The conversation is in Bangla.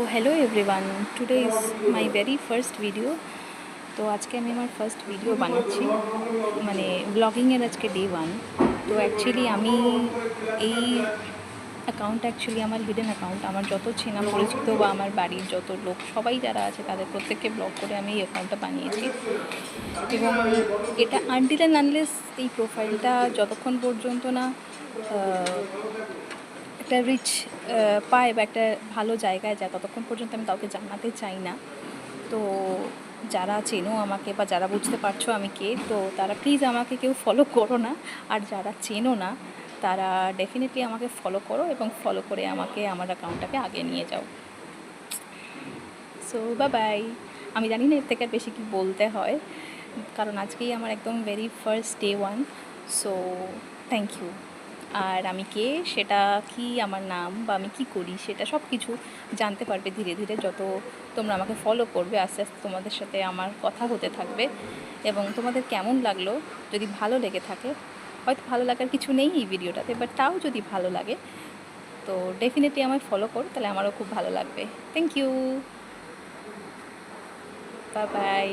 Hello everyone, today is my very first video. তো আজকে আমি আমার ফার্স্ট ভিডিও বানাচ্ছি, মানে ব্লগিংয়ের আজকে ডে 1। তো অ্যাকচুয়ালি আমি এই অ্যাকাউন্ট অ্যাকচুয়ালি আমার হিডেন অ্যাকাউন্ট। আমার যত চেনা পরিচিত বা আমার বাড়ির যত লোক সবাই যারা আছে তাদের প্রত্যেককে ব্লগ করে আমি এই অ্যাকাউন্টটা বানিয়েছি। এবং এটা আনটিল অ্যান্ড আনলেস এই প্রোফাইলটা যতক্ষণ পর্যন্ত না একটা রিচ পায় বা একটা ভালো জায়গায় যায় ততক্ষণ পর্যন্ত আমি কাউকে জানাতে চাই না। তো যারা চেনো আমাকে বা যারা বুঝতে পারছো আমি কে, তো তারা প্লিজ আমাকে কেউ ফলো করো না। আর যারা চেনো না তারা ডেফিনেটলি আমাকে ফলো করো এবং ফলো করে আমাকে আমার অ্যাকাউন্টটাকে আগে নিয়ে যাও। So bye. আমি জানি না এর থেকে আর বেশি কি বলতে হয়, কারণ আজকেই আমার একদম very first day 1। So thank you. আর আমি কে সেটা কি, আমার নাম বা আমি কি করি সেটা সব কিছু জানতে পারবে ধীরে ধীরে। যত তোমরা আমাকে ফলো করবে আস্তে আস্তে তোমাদের সাথে আমার কথা হতে থাকবে। এবং তোমাদের কেমন লাগলো, যদি ভালো লেগে থাকে, হয়তো ভালো লাগার কিছু নেই এই ভিডিওটাতে, বাট তাও যদি ভালো লাগে তো ডেফিনেটলি আমায় ফলো করো, তাহলে আমারও খুব ভালো লাগবে। Thank you, bye by.